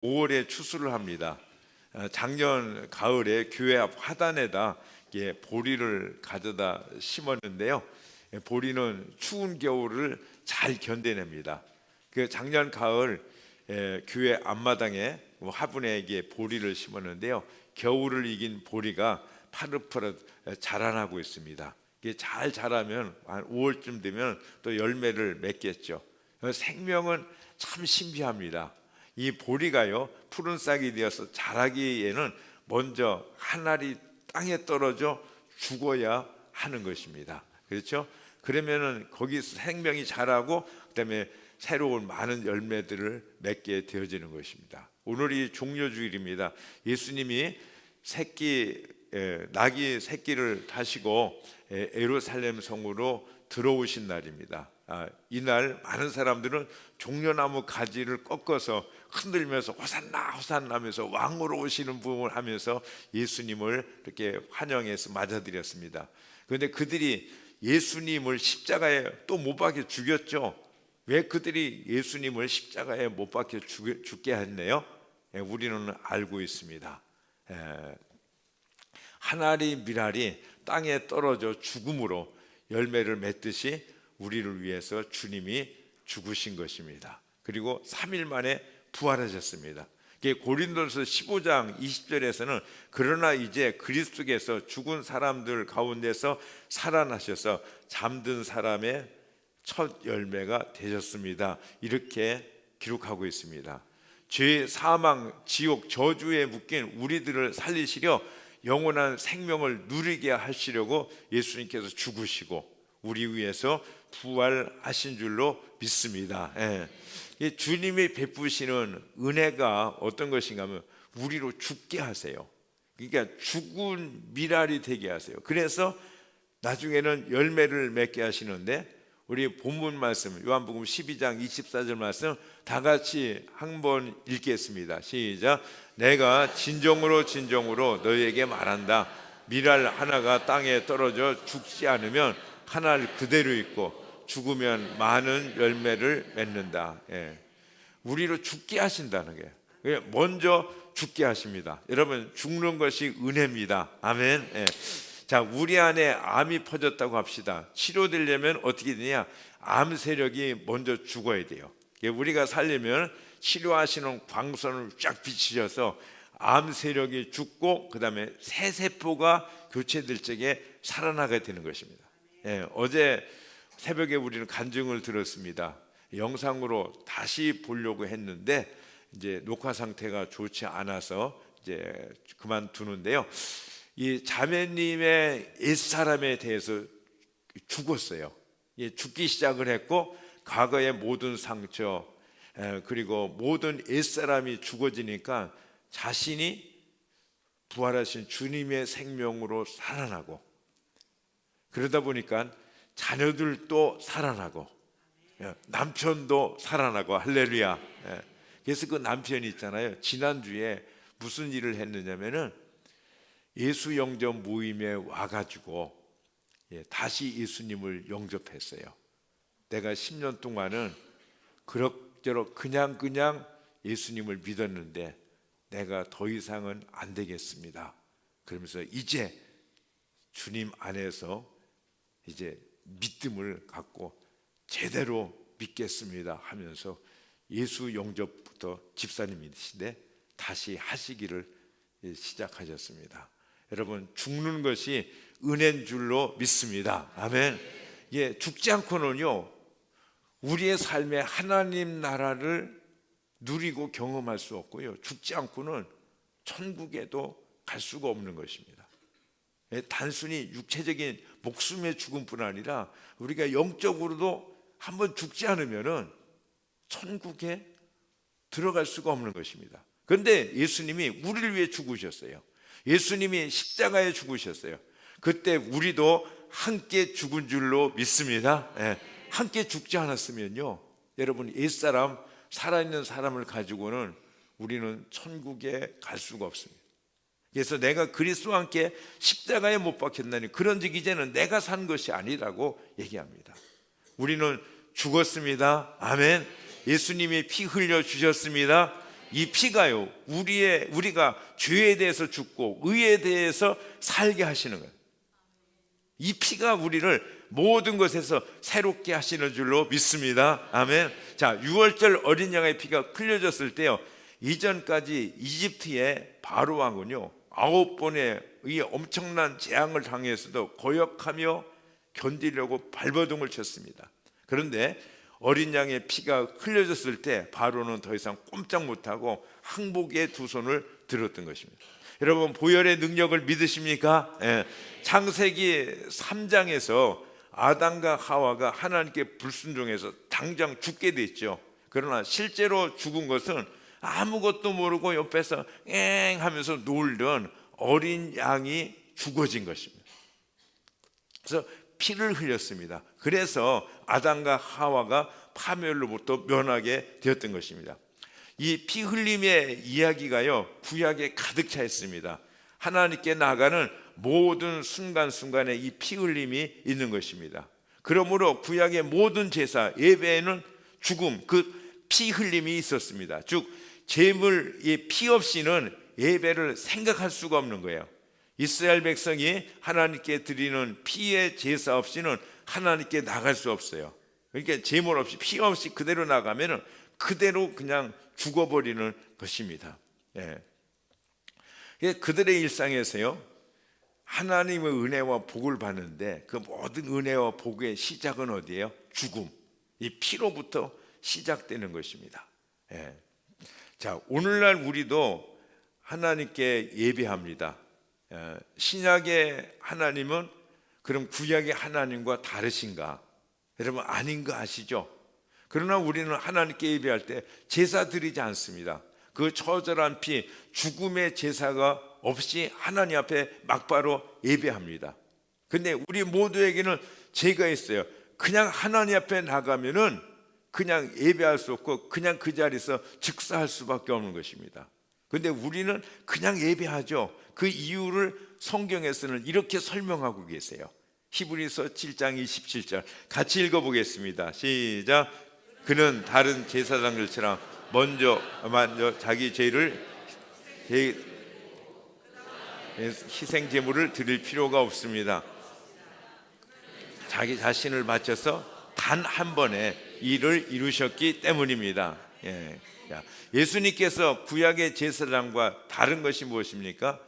5월에 추수를 합니다. 작년 가을에 교회 앞 화단에다 보리를 가져다 심었는데요. 보리는 추운 겨울을 잘 견뎌냅니다. 그 작년 가을 교회 앞마당에 화분에 보리를 심었는데요. 겨울을 이긴 보리가 파릇파릇 자라나고 있습니다. 이게 잘 자라면 한 5월쯤 되면 또 열매를 맺겠죠. 생명은 참 신비합니다. 이 보리가요, 푸른 싹이 되어서 자라기에는 먼저 한 알이 땅에 떨어져 죽어야 하는 것입니다. 그렇죠? 그러면은 거기서 생명이 자라고 그다음에 새로운 많은 열매들을 맺게 되어지는 것입니다. 오늘이 종려주일입니다. 예수님이 나귀 새끼를 타시고 예루살렘 성으로 들어오신 날입니다. 이날 많은 사람들은 종려나무 가지를 꺾어서 흔들면서 호산나 호산나 하면서 왕으로 오시는 부흥을 하면서 예수님을 이렇게 환영해서 맞아들였습니다. 그런데 그들이 예수님을 십자가에 또 못 박혀 죽였죠. 왜 그들이 예수님을 십자가에 못 박혀 죽게 했네요? 우리는 알고 있습니다. 한 알이 밀알이 땅에 떨어져 죽음으로 열매를 맺듯이 우리를 위해서 주님이 죽으신 것입니다. 그리고 3일 만에 부활하셨습니다. 고린도서 15장 20절에서는 그러나 이제 그리스도께서 죽은 사람들 가운데서 살아나셔서 잠든 사람의 첫 열매가 되셨습니다. 이렇게 기록하고 있습니다. 죄, 사망, 지옥, 저주에 묶인 우리들을 살리시려 영원한 생명을 누리게 하시려고 예수님께서 죽으시고 우리 위해서 부활하신 줄로 믿습니다. 주님이 베푸시는 은혜가 어떤 것인가 하면 우리로 죽게 하세요. 그러니까 죽은 밀알이 되게 하세요. 그래서 나중에는 열매를 맺게 하시는데, 우리 본문 말씀 요한복음 12장 24절 말씀 다 같이 한번 읽겠습니다. 시작. 내가 진정으로 너희에게 말한다. 밀알 하나가 땅에 떨어져 죽지 않으면 한 알 그대로 있고 죽으면 많은 열매를 맺는다. 우리로 죽게 하신다는 게 먼저 죽게 하십니다. 여러분, 죽는 것이 은혜입니다. 아멘. 자, 우리 안에 암이 퍼졌다고 합시다. 치료되려면 어떻게 되냐? 암 세력이 먼저 죽어야 돼요. 우리가 살려면 치료하시는 광선을 쫙 비치셔서 암 세력이 죽고 그 다음에 새 세포가 교체될 적에 살아나게 되는 것입니다. 어제 새벽에 우리는 간증을 들었습니다. 영상으로 다시 보려고 했는데 이제 녹화 상태가 좋지 않아서 이제 그만두는데요. 이 자매님의 옛사람에 대해서 죽었어요. 죽기 시작을 했고 과거의 모든 상처 그리고 모든 옛사람이 죽어지니까 자신이 부활하신 주님의 생명으로 살아나고, 그러다 보니까 자녀들도 살아나고 남편도 살아나고, 할렐루야. 그래서 그 남편이 있잖아요, 지난주에 무슨 일을 했느냐면은 예수 영접 모임에 와가지고 다시 예수님을 영접했어요. 내가 10년 동안은 그럭저럭 그냥 예수님을 믿었는데 내가 더 이상은 안 되겠습니다. 그러면서 이제 주님 안에서 이제 믿음을 갖고 제대로 믿겠습니다 하면서 예수 영접부터 집사님이신데 다시 하시기를 시작하셨습니다. 여러분, 죽는 것이 은혜인 줄로 믿습니다. 아멘. 죽지 않고는요, 우리의 삶에 하나님 나라를 누리고 경험할 수 없고요, 죽지 않고는 천국에도 갈 수가 없는 것입니다. 단순히 육체적인 목숨의 죽음뿐 아니라 우리가 영적으로도 한번 죽지 않으면은 천국에 들어갈 수가 없는 것입니다. 그런데 예수님이 우리를 위해 죽으셨어요. 예수님이 십자가에 죽으셨어요. 그때 우리도 함께 죽은 줄로 믿습니다. 함께 죽지 않았으면요, 여러분, 옛사람, 살아있는 사람을 가지고는 우리는 천국에 갈 수가 없습니다. 그래서 내가 그리스도와 함께 십자가에 못 박혔나니 그런즉 이제는 내가 산 것이 아니라고 얘기합니다. 우리는 죽었습니다. 아멘. 예수님이 피 흘려 주셨습니다. 이 피가요, 우리가 죄에 대해서 죽고 의에 대해서 살게 하시는 거예요. 이 피가 우리를 모든 것에서 새롭게 하시는 줄로 믿습니다. 아멘. 자, 6월절 어린 양의 피가 흘려졌을 때요, 이전까지 이집트의 바로 왕은요 9번의 이 엄청난 재앙을 당해서도 고역하며 견디려고 발버둥을 쳤습니다. 그런데 어린 양의 피가 흘려졌을 때 바로는 더 이상 꼼짝 못하고 항복의 두 손을 들었던 것입니다. 여러분, 보혈의 능력을 믿으십니까? 예. 창세기 3장에서 아담과 하와가 하나님께 불순종해서 당장 죽게 됐죠. 그러나 실제로 죽은 것은 아무것도 모르고 옆에서 엥 하면서 놀던 어린 양이 죽어진 것입니다. 그래서 피를 흘렸습니다. 그래서 아담과 하와가 파멸로부터 면하게 되었던 것입니다. 이 피 흘림의 이야기가요 구약에 가득 차 있습니다. 하나님께 나아가는 모든 순간순간에 이 피 흘림이 있는 것입니다. 그러므로 구약의 모든 제사, 예배에는 죽음, 그 피 흘림이 있었습니다. 즉 제물의 피 없이는 예배를 생각할 수가 없는 거예요. 이스라엘 백성이 하나님께 드리는 피의 제사 없이는 하나님께 나갈 수 없어요. 그러니까 제물 없이, 피 없이 그대로 나가면은 그대로 그냥 죽어버리는 것입니다. 예. 그들의 일상에서요 하나님의 은혜와 복을 받는데 그 모든 은혜와 복의 시작은 어디예요? 죽음, 이 피로부터 시작되는 것입니다. 예. 자, 오늘날 우리도 하나님께 예배합니다. 신약의 하나님은 그럼 구약의 하나님과 다르신가? 여러분, 아닌 거 아시죠? 그러나 우리는 하나님께 예배할 때 제사 드리지 않습니다. 그 처절한 피, 죽음의 제사가 없이 하나님 앞에 막바로 예배합니다. 근데 우리 모두에게는 죄가 있어요. 그냥 하나님 앞에 나가면은 그냥 예배할 수 없고 그냥 그 자리에서 즉사할 수밖에 없는 것입니다. 근데 우리는 그냥 예배하죠. 그 이유를 성경에서는 이렇게 설명하고 계세요. 히브리서 7장 27절 같이 읽어보겠습니다. 시작. 그는 다른 제사장들처럼 먼저 자기 죄를 희생 제물을 드릴 필요가 없습니다. 자기 자신을 바쳐서 단 한 번에 일을 이루셨기 때문입니다. 예수님께서 구약의 제사장과 다른 것이 무엇입니까?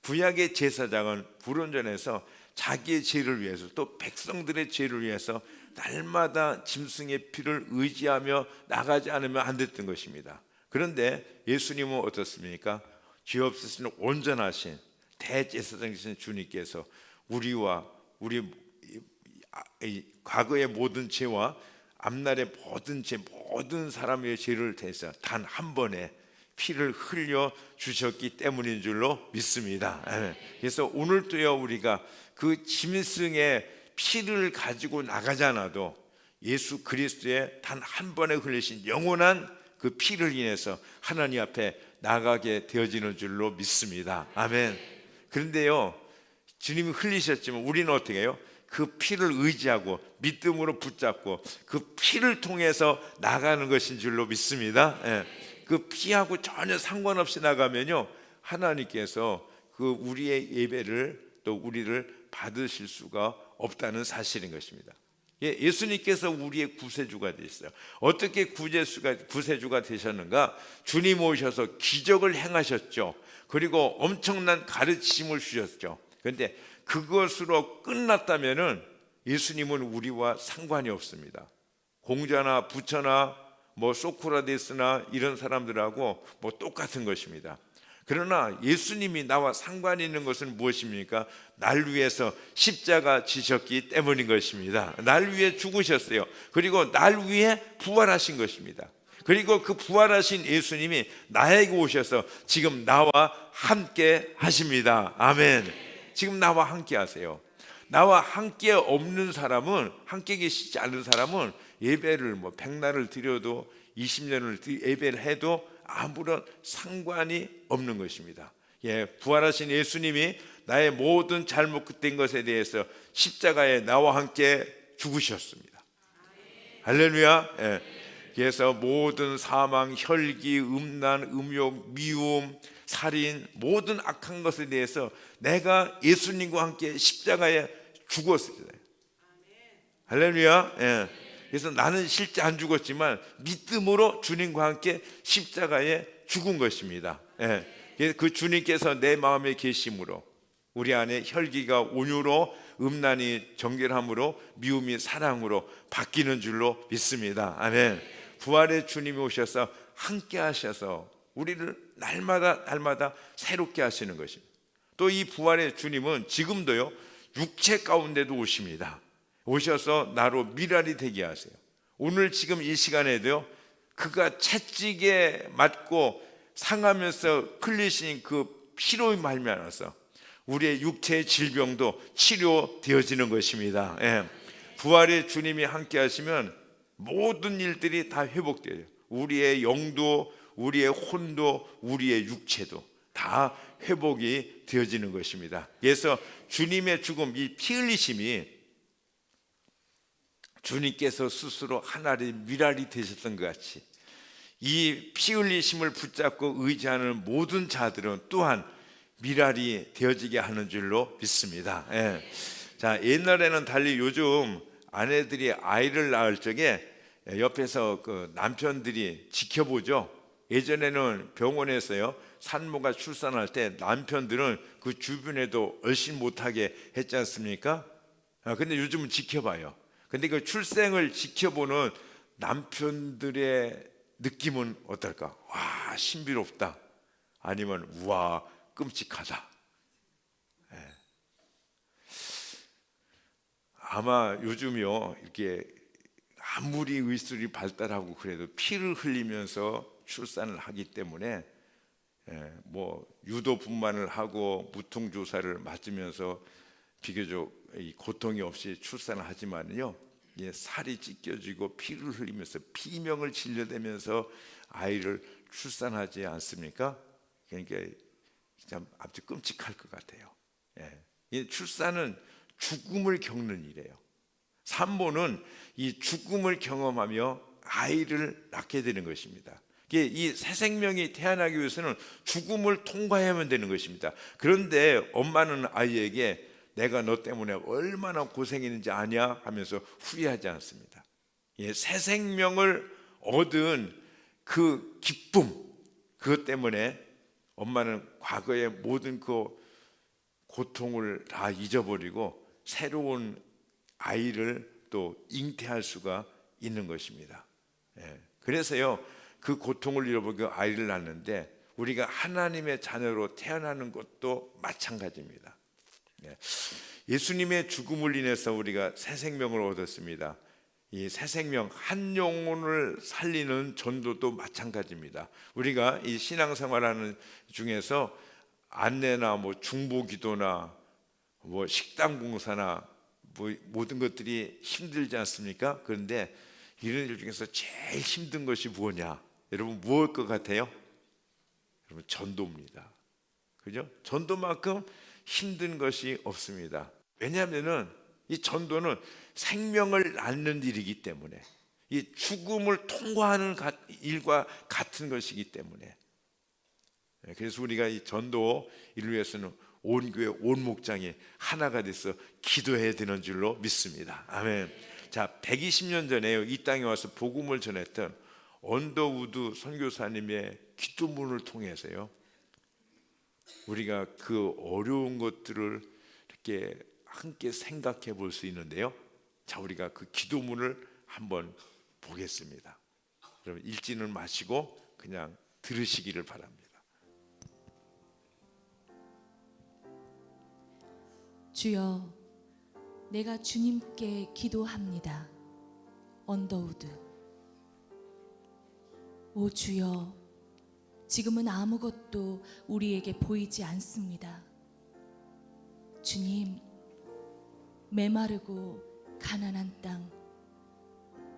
구약의 제사장은 불온전해서 자기의 죄를 위해서 또 백성들의 죄를 위해서 날마다 짐승의 피를 의지하며 나가지 않으면 안 됐던 것입니다. 그런데 예수님은 어떻습니까? 죄 없으신 온전하신 대제사장이신 주님께서 우리와 우리 과거의 모든 죄와 앞날의 모든 죄, 모든 사람의 죄를 대해서 단 한 번에 피를 흘려 주셨기 때문인 줄로 믿습니다. 그래서 오늘도요 우리가 그 짐승의 피를 가지고 나가지 않아도 예수 그리스도의 단 한 번에 흘리신 영원한 그 피를 인해서 하나님 앞에 나가게 되어지는 줄로 믿습니다. 아멘. 그런데요 주님이 흘리셨지만 우리는 어떻게 해요? 그 피를 의지하고 믿음으로 붙잡고 그 피를 통해서 나가는 것인 줄로 믿습니다. 그 피하고 전혀 상관없이 나가면요 하나님께서 그 우리의 예배를 또 우리를 받으실 수가 없다는 사실인 것입니다. 예수님께서 우리의 구세주가 되셨어요. 어떻게 구세주가 되셨는가? 주님 오셔서 기적을 행하셨죠. 그리고 엄청난 가르침을 주셨죠. 그런데 그것으로 끝났다면은 예수님은 우리와 상관이 없습니다. 공자나 부처나 소크라테스나 이런 사람들하고 똑같은 것입니다. 그러나 예수님이 나와 상관이 있는 것은 무엇입니까? 날 위해서 십자가 지셨기 때문인 것입니다. 날 위해 죽으셨어요. 그리고 날 위해 부활하신 것입니다. 그리고 그 부활하신 예수님이 나에게 오셔서 지금 나와 함께 하십니다. 아멘. 지금 나와 함께 하세요. 나와 함께 없는 사람은, 함께 계시지 않은 사람은 예배를 백날을 드려도 20년을 예배를 해도 아무런 상관이 없는 것입니다. 부활하신 예수님이 나의 모든 잘못된 것에 대해서 십자가에 나와 함께 죽으셨습니다. 할렐루야. 그래서 모든 사망, 혈기, 음란, 음욕, 미움, 살인, 모든 악한 것에 대해서 내가 예수님과 함께 십자가에 죽었어요. 할렐루야. 예. 그래서 나는 실제 안 죽었지만 믿음으로 주님과 함께 십자가에 죽은 것입니다. 예. 그 주님께서 내 마음에 계심으로 우리 안에 혈기가 온유로, 음란이 정결함으로, 미움이 사랑으로 바뀌는 줄로 믿습니다. 아멘. 부활의 주님이 오셔서 함께 하셔서 우리를 날마다 새롭게 하시는 것입니다. 또 이 부활의 주님은 지금도요, 육체 가운데도 오십니다. 오셔서 나로 미랄이 되게 하세요. 오늘 지금 이 시간에도요, 그가 채찍에 맞고 상하면서 흘리신 그 피로 말미암아서 우리의 육체의 질병도 치료되어지는 것입니다. 예. 부활의 주님이 함께 하시면 모든 일들이 다 회복돼요. 우리의 영도, 우리의 혼도, 우리의 육체도 다 회복이 되어지는 것입니다. 그래서 주님의 죽음, 이 피 흘리심이 주님께서 스스로 하나의 미랄이 되셨던 것 같이 이 피 흘리심을 붙잡고 의지하는 모든 자들은 또한 미랄이 되어지게 하는 줄로 믿습니다. 예. 자, 옛날에는 달리 요즘 아내들이 아이를 낳을 적에 옆에서 그 남편들이 지켜보죠. 예전에는 병원에서요, 산모가 출산할 때 남편들은 그 주변에도 얼씬 못하게 했지 않습니까? 근데 요즘은 지켜봐요. 근데 그 출생을 지켜보는 남편들의 느낌은 어떨까? 와, 신비롭다. 아니면 우와, 끔찍하다. 예. 아마 요즘요, 이렇게 아무리 의술이 발달하고 그래도 피를 흘리면서 출산을 하기 때문에 뭐 유도 분만을 하고 무통 주사를 맞으면서 비교적 고통이 없이 출산을 하지만요, 살이 찢겨지고 피를 흘리면서 피명을 질려대면서 아이를 출산하지 않습니까? 그러니까 참 아주 끔찍할 것 같아요. 이 출산은 죽음을 겪는 일이에요. 산모는 이 죽음을 경험하며 아이를 낳게 되는 것입니다. 이 새 생명이 태어나기 위해서는 죽음을 통과해야만 되는 것입니다. 그런데 엄마는 아이에게 내가 너 때문에 얼마나 고생했는지 아냐 하면서 후회하지 않습니다. 새 생명을 얻은 그 기쁨, 그것 때문에 엄마는 과거의 모든 그 고통을 다 잊어버리고 새로운 아이를 또 잉태할 수가 있는 것입니다. 그래서요, 그 고통을 잃어버리고 아이를 낳는데 우리가 하나님의 자녀로 태어나는 것도 마찬가지입니다. 예수님의 죽음을 인해서 우리가 새 생명을 얻었습니다. 이 새 생명, 한 영혼을 살리는 전도도 마찬가지입니다. 우리가 이 신앙생활하는 중에서 안내나 뭐 중보기도나 뭐 식당 봉사나 뭐 모든 것들이 힘들지 않습니까? 그런데 이런 일 중에서 제일 힘든 것이 뭐냐? 여러분 무엇일 것 같아요? 여러분 전도입니다. 그죠? 전도만큼 힘든 것이 없습니다. 왜냐하면은 이 전도는 생명을 낳는 일이기 때문에, 이 죽음을 통과하는 일과 같은 것이기 때문에, 그래서 우리가 이 전도 일을 위해서는 온 교회 온 목장이 하나가 돼서 기도해야 되는 줄로 믿습니다. 아멘. 자, 120년 전에 이 땅에 와서 복음을 전했던 언더우드 선교사님의 기도문을 통해서요, 우리가 그 어려운 것들을 이렇게 함께 생각해 볼 수 있는데요. 자, 우리가 그 기도문을 한번 보겠습니다. 여러분 읽지는 마시고 그냥 들으시기를 바랍니다. 주여, 내가 주님께 기도합니다. 언더우드. 오 주여, 지금은 아무것도 우리에게 보이지 않습니다. 주님, 메마르고 가난한 땅,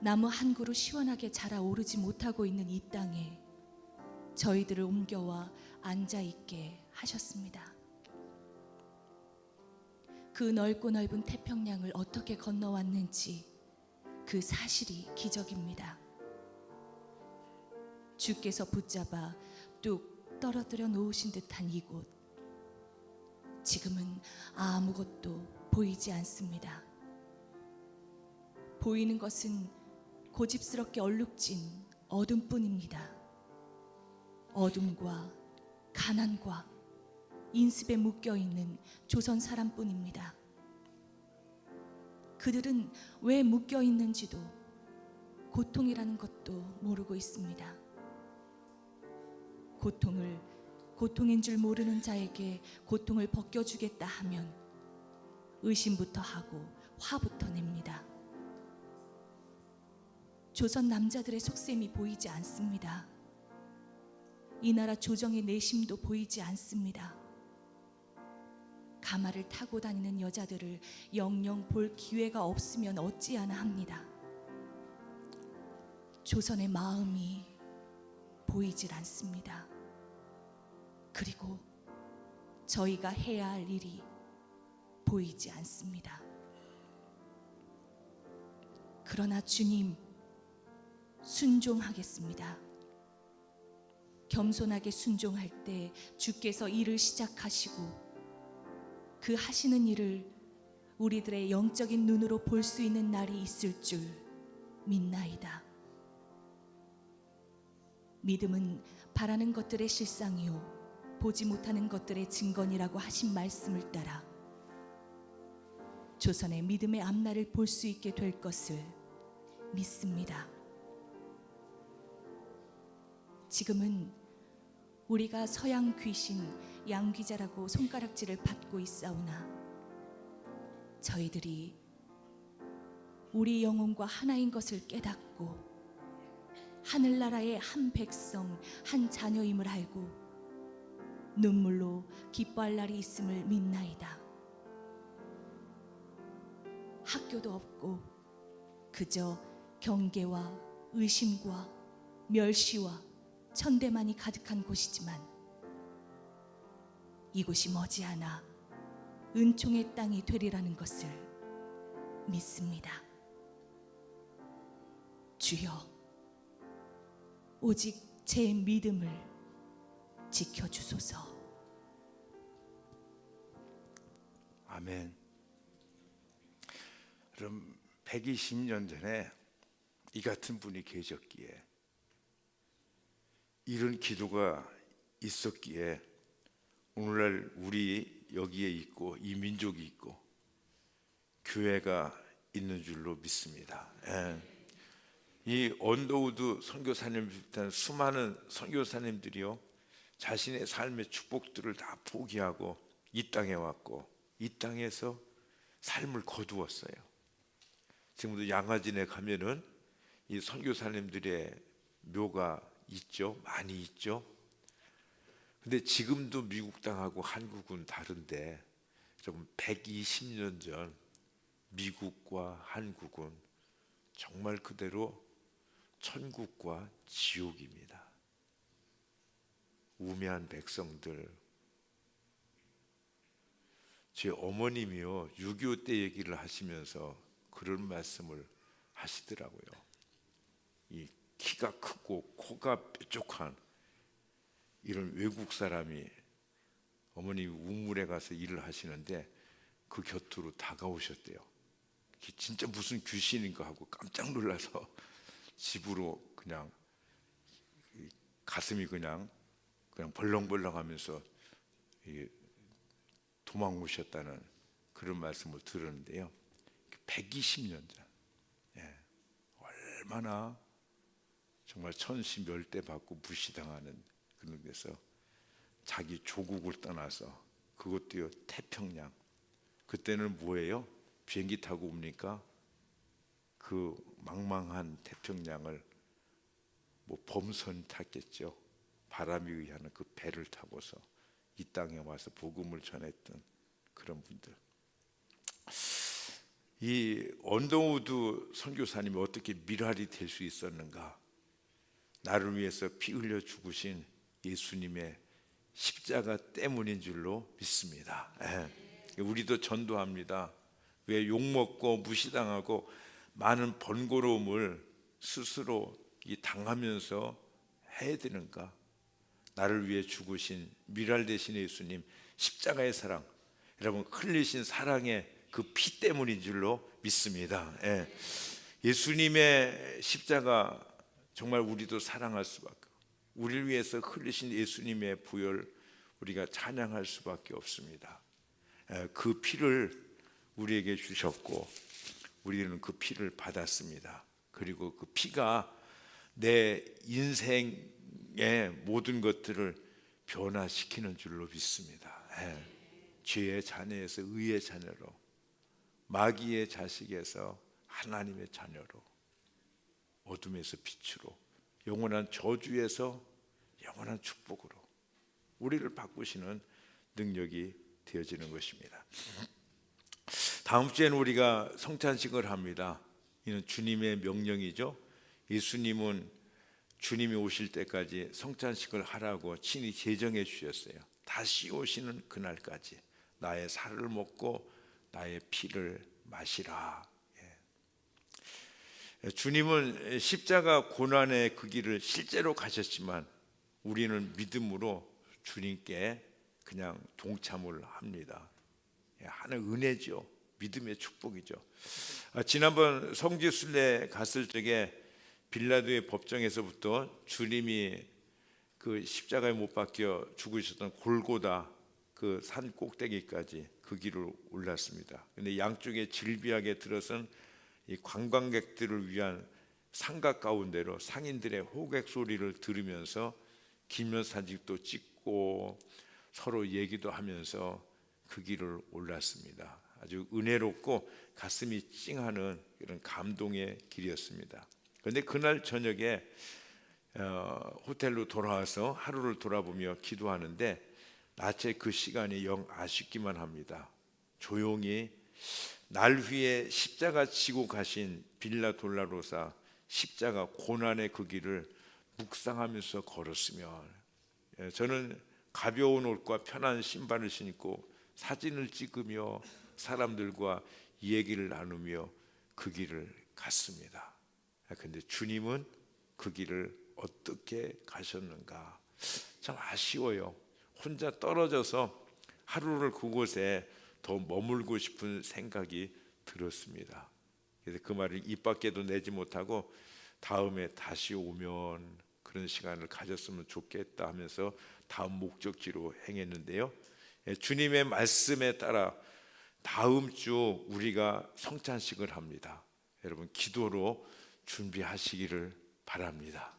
나무 한 그루 시원하게 자라오르지 못하고 있는 이 땅에 저희들을 옮겨와 앉아있게 하셨습니다. 그 넓고 넓은 태평양을 어떻게 건너왔는지 그 사실이 기적입니다. 주께서 붙잡아 뚝 떨어뜨려 놓으신 듯한 이곳, 지금은 아무것도 보이지 않습니다. 보이는 것은 고집스럽게 얼룩진 어둠뿐입니다. 어둠과 가난과 인습에 묶여있는 조선 사람뿐입니다. 그들은 왜 묶여있는지도 고통이라는 것도 모르고 있습니다. 고통을 고통인 줄 모르는 자에게 고통을 벗겨주겠다 하면 의심부터 하고 화부터 냅니다. 조선 남자들의 속셈이 보이지 않습니다. 이 나라 조정의 내심도 보이지 않습니다. 가마를 타고 다니는 여자들을 영영 볼 기회가 없으면 어찌하나 합니다. 조선의 마음이 보이질 않습니다. 그리고 저희가 해야 할 일이 보이지 않습니다. 그러나 주님, 순종하겠습니다. 겸손하게 순종할 때 주께서 일을 시작하시고 그 하시는 일을 우리들의 영적인 눈으로 볼 수 있는 날이 있을 줄 믿나이다. 믿음은 바라는 것들의 실상이요 보지 못하는 것들의 증거니라고 하신 말씀을 따라 조선의 믿음의 앞날을 볼 수 있게 될 것을 믿습니다. 지금은 우리가 서양 귀신 양귀자라고 손가락질을 받고 있사오나 저희들이 우리 영혼과 하나인 것을 깨닫고 하늘나라의 한 백성 한 자녀임을 알고 눈물로 기뻐할 날이 있음을 믿나이다. 학교도 없고 그저 경계와 의심과 멸시와 천대만이 가득한 곳이지만 이곳이 머지않아 은총의 땅이 되리라는 것을 믿습니다. 주여, 오직 제 믿음을 지켜주소서. 아멘. 그럼 120년 전에 이 같은 분이 계셨기에, 이런 기도가 있었기에 오늘날 우리 여기에 있고 이 민족이 있고 교회가 있는 줄로 믿습니다. 예. 이 언더우드 선교사님 비롯한 수많은 선교사님들이요, 자신의 삶의 축복들을 다 포기하고 이 땅에 왔고 이 땅에서 삶을 거두었어요. 지금도 양화진에 가면은 이 선교사님들의 묘가 있죠, 많이 있죠. 근데 지금도 미국 땅하고 한국은 다른데, 조금 120년 전 미국과 한국은 정말 그대로 천국과 지옥입니다. 우매한 백성들. 제 어머님이요, 6.25 때 얘기를 하시면서 그런 말씀을 하시더라고요. 이 키가 크고 코가 뾰족한 이런 외국 사람이 어머님이 우물에 가서 일을 하시는데 그 곁으로 다가오셨대요. 진짜 무슨 귀신인가 하고 깜짝 놀라서 집으로 그냥 가슴이 그냥 벌렁벌렁하면서 도망오셨다는 그런 말씀을 들었는데요. 120년 전, 얼마나 정말 천시멸대받고 무시당하는 그런 데서 자기 조국을 떠나서, 그것도요 태평양. 그때는 뭐예요? 비행기 타고 옵니까? 그 망망한 태평양을 뭐 범선 탔겠죠. 바람에 의한 그 배를 타고서 이 땅에 와서 복음을 전했던 그런 분들. 이 언더우드 선교사님이 어떻게 미랄이 될 수 있었는가? 나를 위해서 피 흘려 죽으신 예수님의 십자가 때문인 줄로 믿습니다. 우리도 전도합니다. 왜 욕먹고 무시당하고 많은 번거로움을 스스로 당하면서 해야 되는가? 나를 위해 죽으신 미랄 되신 예수님 십자가의 사랑, 여러분 흘리신 사랑의 그 피 때문인 줄로 믿습니다. 예. 예수님의 십자가 정말 우리도 사랑할 수밖에, 우리를 위해서 흘리신 예수님의 부혈 우리가 찬양할 수밖에 없습니다. 그 피를 우리에게 주셨고 우리는 그 피를 받았습니다. 그리고 그 피가 내 인생의 모든 것들을 변화시키는 줄로 믿습니다. 죄의 자녀에서 의의 자녀로, 마귀의 자식에서 하나님의 자녀로, 어둠에서 빛으로, 영원한 저주에서 영원한 축복으로 우리를 바꾸시는 능력이 되어지는 것입니다. 다음 주에는 우리가 성찬식을 합니다. 이는 주님의 명령이죠. 예수님은 주님이 오실 때까지 성찬식을 하라고 친히 제정해 주셨어요. 다시 오시는 그날까지 나의 살을 먹고 나의 피를 마시라. 주님은 십자가 고난의 그 길을 실제로 가셨지만 우리는 믿음으로 주님께 그냥 동참을 합니다. 하는 은혜죠. 믿음의 축복이죠. 지난번 성지순례 갔을 적에 빌라도의 법정에서부터 주님이 그 십자가에 못 박혀 죽으셨던 골고다 그 산 꼭대기까지 그 길을 올랐습니다. 근데 양쪽에 질비하게 들어선 이 관광객들을 위한 상가 가운데로 상인들의 호객 소리를 들으면서 기념사진도 찍고 서로 얘기도 하면서 그 길을 올랐습니다. 아주 은혜롭고 가슴이 찡하는 그런 감동의 길이었습니다. 그런데 그날 저녁에 호텔로 돌아와서 하루를 돌아보며 기도하는데 낮에 그 시간이 영 아쉽기만 합니다. 조용히 날 위해 십자가 지고 가신 빌라 돌라로사 십자가 고난의 그 길을 묵상하면서 걸었으면, 저는 가벼운 옷과 편한 신발을 신고 사진을 찍으며 사람들과 얘기를 나누며 그 길을 갔습니다. 그런데 주님은 그 길을 어떻게 가셨는가? 참 아쉬워요. 혼자 떨어져서 하루를 그곳에 더 머물고 싶은 생각이 들었습니다. 그래서 그 말을 입 밖에도 내지 못하고 다음에 다시 오면 그런 시간을 가졌으면 좋겠다 하면서 다음 목적지로 행했는데요. 주님의 말씀에 따라 다음 주 우리가 성찬식을 합니다. 여러분 기도로 준비하시기를 바랍니다.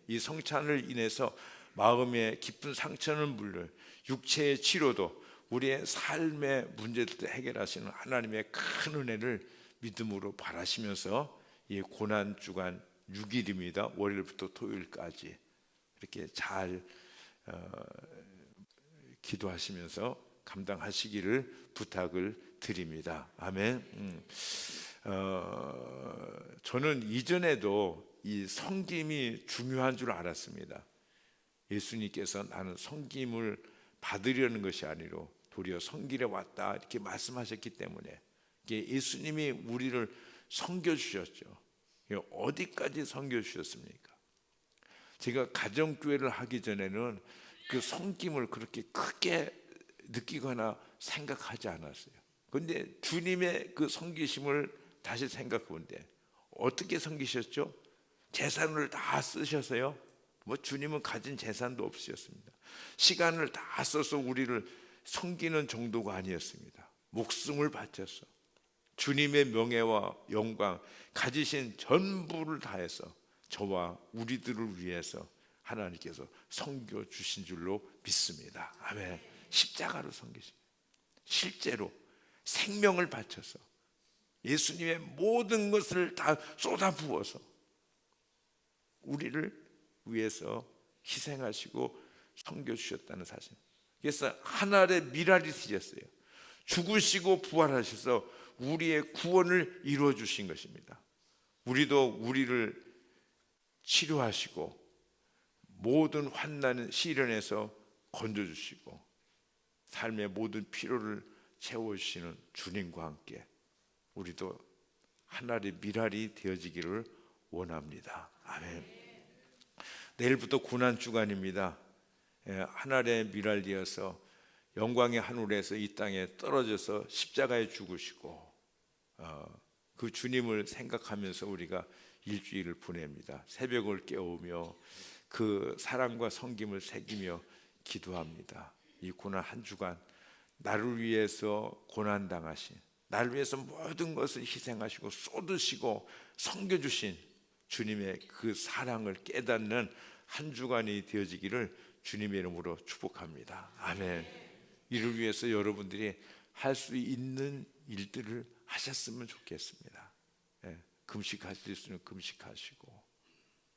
이 성찬을 인해서 마음의 깊은 상처는 물론 육체의 치료도 우리의 삶의 문제들도 해결하시는 하나님의 큰 은혜를 믿음으로 바라시면서 이 고난 주간 6일입니다. 월요일부터 토요일까지 이렇게 잘 기도하시면서 감당하시기를 부탁을 드립니다. 아멘. 저는 이전에도 이 섬김이 중요한 줄 알았습니다. 예수님께서 나는 섬김을 받으려는 것이 아니라 도리어 섬기러 왔다 이렇게 말씀하셨기 때문에 예수님이 우리를 섬겨주셨죠. 어디까지 섬겨주셨습니까? 제가 가정교회를 하기 전에는 그 섬김을 그렇게 크게 느끼거나 생각하지 않았어요. 그런데 주님의 그 섬기심을 다시 생각해 본데 어떻게 섬기셨죠? 재산을 다 쓰셔서요. 주님은 가진 재산도 없으셨습니다. 시간을 다 써서 우리를 섬기는 정도가 아니었습니다. 목숨을 바쳐서 주님의 명예와 영광 가지신 전부를 다해서 저와 우리들을 위해서 하나님께서 섬겨 주신 줄로 믿습니다. 아멘. 십자가로 섬기신, 실제로 생명을 바쳐서 예수님의 모든 것을 다 쏟아부어서 우리를 위해서 희생하시고 섬겨주셨다는 사실. 그래서 하늘의 미랄이 되셨어요. 죽으시고 부활하셔서 우리의 구원을 이루어 주신 것입니다. 우리도 우리를 치료하시고 모든 환난 시련에서 건져주시고 삶의 모든 필요를 채워주시는 주님과 함께 우리도 하늘의 미랄이 되어지기를 원합니다. 아멘. 내일부터 고난 주간입니다. 하늘의 미랄되어서 영광의 하늘에서 이 땅에 떨어져서 십자가에 죽으시고 그 주님을 생각하면서 우리가 일주일을 보냅니다. 새벽을 깨우며 그 사랑과 섬김을 새기며 기도합니다. 이 고난 한 주간 나를 위해서 고난당하신, 나를 위해서 모든 것을 희생하시고 쏟으시고 섬겨주신 주님의 그 사랑을 깨닫는 한 주간이 되어지기를 주님의 이름으로 축복합니다. 아멘. 이를 위해서 여러분들이 할 수 있는 일들을 하셨으면 좋겠습니다. 금식하실 수는 금식하시고,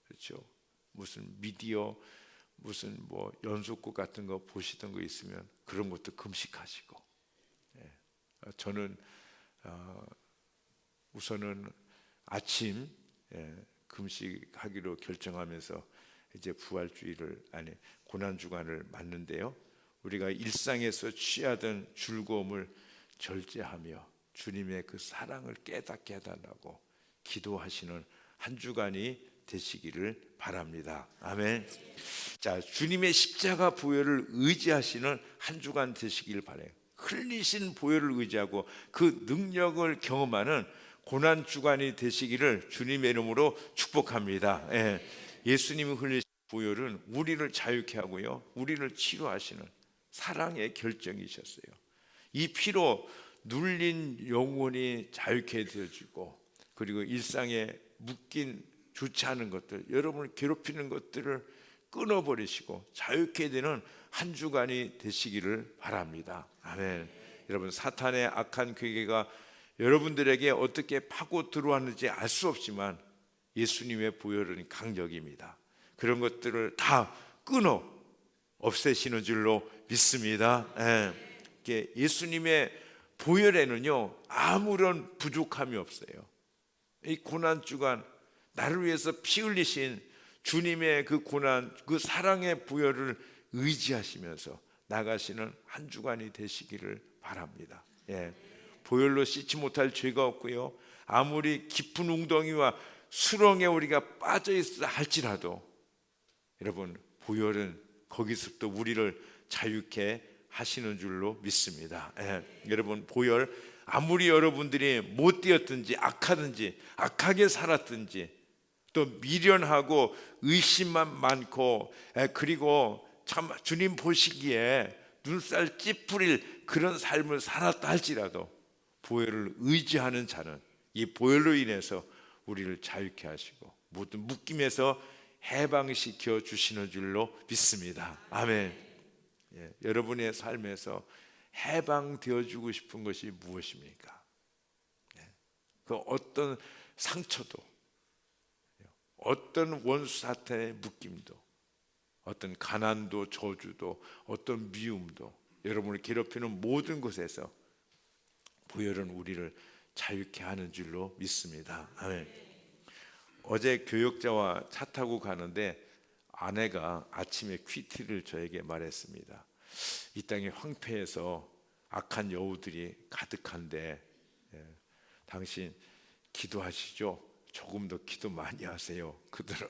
그렇죠? 무슨 미디어, 무슨 뭐 연속극 같은 거 보시던 거 있으면 그런 것도 금식하시고, 저는 우선은 아침 금식하기로 결정하면서 이제 부활주의를 고난 주간을 맞는데요. 우리가 일상에서 취하던 즐거움을 절제하며 주님의 그 사랑을 깨닫게 해달라고 기도하시는 한 주간이 되시기를 바랍니다. 아멘. 자, 주님의 십자가 보혈을 의지하시는 한 주간 되시길 바라요. 흘리신 보혈을 의지하고 그 능력을 경험하는 고난 주간이 되시기를 주님의 이름으로 축복합니다. 예수님이 흘리신 보혈은 우리를 자유케 하고요, 우리를 치료하시는 사랑의 결정이셨어요. 이 피로 눌린 영혼이 자유케 되어지고, 그리고 일상에 묶인 좋지 않은 것들, 여러분을 괴롭히는 것들을 끊어버리시고 자유케 되는 한 주간이 되시기를 바랍니다. 아멘. 여러분, 사탄의 악한 괴계가 여러분들에게 어떻게 파고 들어왔는지 알 수 없지만 예수님의 보혈은 강력입니다. 그런 것들을 다 끊어 없애시는 줄로 믿습니다. 예수님의 보혈에는요 아무런 부족함이 없어요. 이 고난 주간 나를 위해서 피 흘리신 주님의 그 고난, 그 사랑의 보혈을 의지하시면서 나가시는 한 주간이 되시기를 바랍니다. 보혈로 씻지 못할 죄가 없고요, 아무리 깊은 웅덩이와 수렁에 우리가 빠져 있어 할지라도 여러분, 보혈은 거기서부터 우리를 자유케 하시는 줄로 믿습니다. 여러분, 보혈 아무리 여러분들이 못되었든지 악하든지 악하게 살았든지 또 미련하고 의심만 많고 그리고 참 주님 보시기에 눈살 찌푸릴 그런 삶을 살았다 할지라도 보혈을 의지하는 자는 이 보혈로 인해서 우리를 자유케 하시고 모든 묶임에서 해방시켜 주시는 줄로 믿습니다. 아멘. 여러분의 삶에서 해방되어 주고 싶은 것이 무엇입니까? 그 어떤 상처도, 어떤 원수 사탄의 묶임도, 어떤 가난도, 저주도, 어떤 미움도, 여러분을 괴롭히는 모든 것에서 보혈은 우리를 자유케 하는 줄로 믿습니다. 아멘. 어제 교역자와 차 타고 가는데 아내가 아침에 퀴티를 저에게 말했습니다. 이 땅에 황폐해서 악한 여우들이 가득한데 당신 기도하시죠? 조금 더 기도 많이 하세요.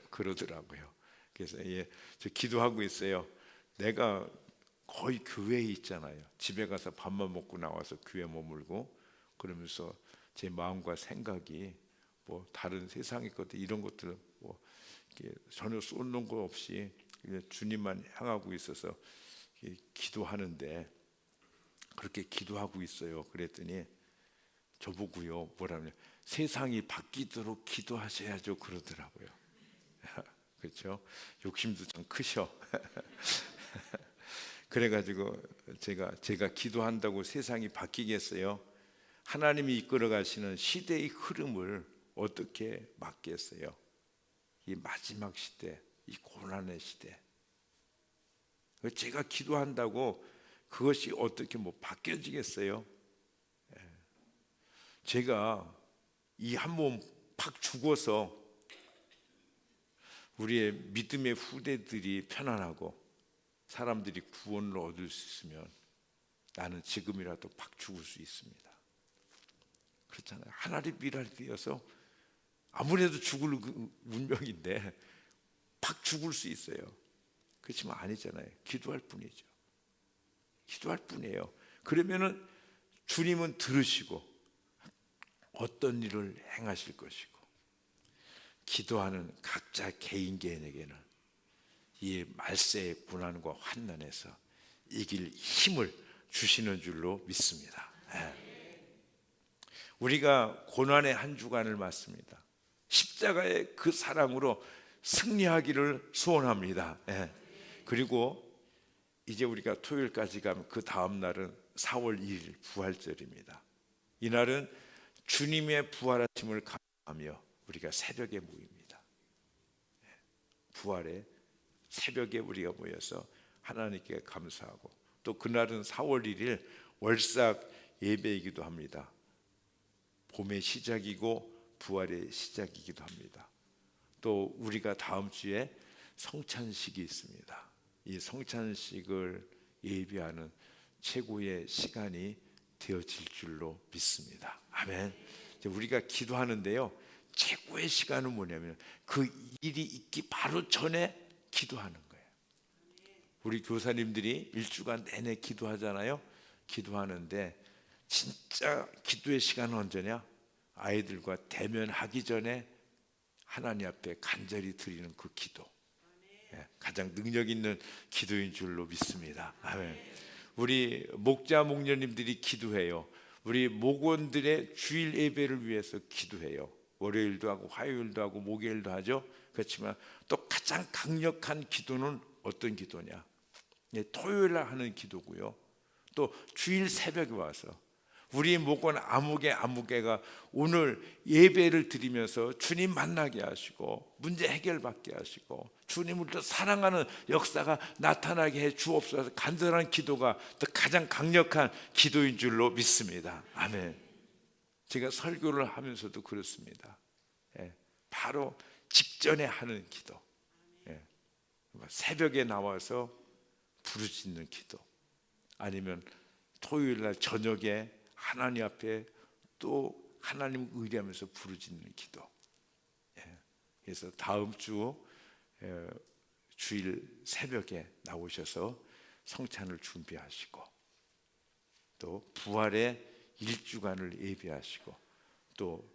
그러더라고요. 그래서 저 기도하고 있어요. 내가 거의 교회에 있잖아요. 집에 가서 밥만 먹고 나와서 교회 머물고 그러면서 제 마음과 생각이 뭐 다른 세상의 것들 이런 것들 뭐 전혀 쏟는 거 없이 주님만 향하고 있어서 기도하는데 그렇게 기도하고 있어요. 그랬더니 저보고요 뭐라면 세상이 바뀌도록 기도하셔야죠 그러더라고요. 그렇죠? 욕심도 좀 크셔. 그래가지고 제가 기도한다고 세상이 바뀌겠어요? 하나님이 이끌어 가시는 시대의 흐름을 어떻게 막겠어요? 이 마지막 시대, 이 고난의 시대. 제가 기도한다고 그것이 어떻게 뭐 바뀌어지겠어요? 제가 이 한 몸 팍 죽어서 우리의 믿음의 후대들이 편안하고 사람들이 구원을 얻을 수 있으면 나는 지금이라도 팍 죽을 수 있습니다. 그렇잖아요. 하나님 미랄이 되어서 아무래도 죽을 운명인데 팍 죽을 수 있어요. 그렇지만 아니잖아요. 기도할 뿐이죠. 기도할 뿐이에요. 그러면은 주님은 들으시고 어떤 일을 행하실 것이고, 기도하는 각자 개인에게는 이 말세의 고난과 환난에서 이길 힘을 주시는 줄로 믿습니다. 우리가 고난의 한 주간을 맞습니다. 십자가의 그 사랑으로 승리하기를 소원합니다. 그리고 이제 우리가 토요일까지 가면 그 다음 날은 4월 2일 부활절입니다. 이날은 주님의 부활하심을 감사하며 우리가 새벽에 모입니다. 부활의 새벽에 우리가 모여서 하나님께 감사하고, 또 그날은 4월 1일 월삭 예배이기도 합니다. 봄의 시작이고 부활의 시작이기도 합니다. 또 우리가 다음 주에 성찬식이 있습니다. 이 성찬식을 예비하는 최고의 시간이 되어질 줄로 믿습니다. 아멘. 우리가 기도하는데요, 최고의 시간은 뭐냐면 그 일이 있기 바로 전에 기도하는 거예요. 우리 교사님들이 일주간 내내 기도하잖아요. 기도하는데 진짜 기도의 시간은 언제냐? 아이들과 대면하기 전에 하나님 앞에 간절히 드리는 그 기도, 가장 능력 있는 기도인 줄로 믿습니다. 아멘. 우리 목자 목녀님들이 기도해요. 우리 목원들의 주일 예배를 위해서 기도해요. 월요일도 하고 화요일도 하고 목요일도 하죠. 그렇지만 또 가장 강력한 기도는 어떤 기도냐? 토요일에 하는 기도고요. 또 주일 새벽에 와서 우리 목원 아무개가 오늘 예배를 드리면서 주님 만나게 하시고 문제 해결받게 하시고 주님을 더 사랑하는 역사가 나타나게 해 주옵소서. 간절한 기도가 더 가장 강력한 기도인 줄로 믿습니다. 아멘. 제가 설교를 하면서도 그렇습니다. 바로 직전에 하는 기도, 새벽에 나와서 부르짖는 기도, 아니면 토요일날 저녁에 하나님 앞에 또 하나님 의뢰하면서 부르짖는 기도. 그래서 다음 주 주일 새벽에 나오셔서 성찬을 준비하시고, 또 부활의 일주간을 예배하시고, 또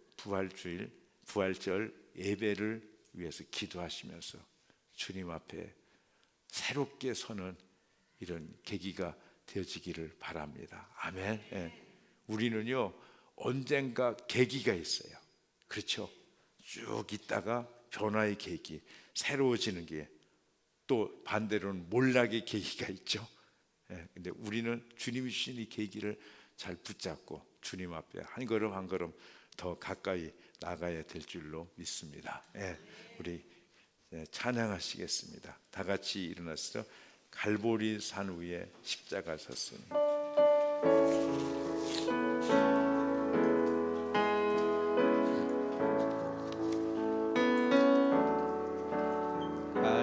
부활절 예배를 위해서 기도하시면서 주님 앞에 새롭게 서는 이런 계기가 되어지기를 바랍니다. 아멘. 우리는요 언젠가 계기가 있어요. 그렇죠? 쭉 있다가 변화의 계기, 새로워지는 게, 또 반대로는 몰락의 계기가 있죠. 근데 우리는 주님이 주신 이 계기를 잘 붙잡고 주님 앞에 한 걸음 한 걸음 더 가까이 나가야 될 줄로 믿습니다. 우리 찬양하시겠습니다. 다 같이 일어나서 갈보리 산 위에 십자가 섰으니.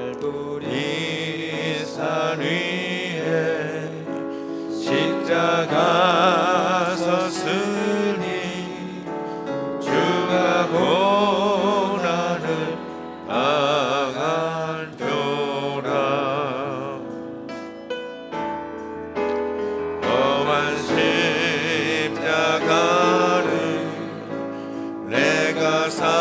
갈보리 산 위에 십자가 섰으니 주가 고난을 당한 표라. 험한 십자가를 내가 사랑함은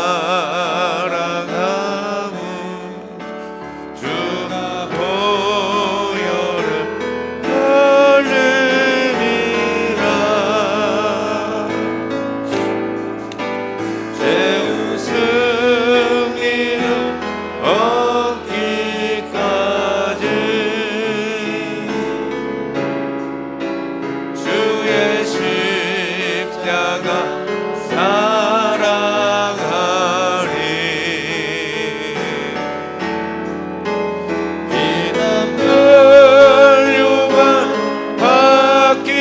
주가 보혈을 흘림이라. 죄의 승리는 얻기까지 주의 십자가 사랑하리. 비난 끌려만 받기까지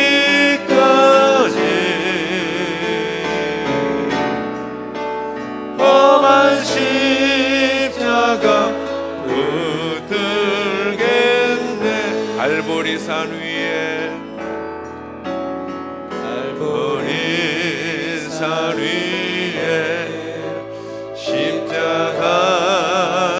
험한 십자가 붙들겠네. 갈보리 산 위에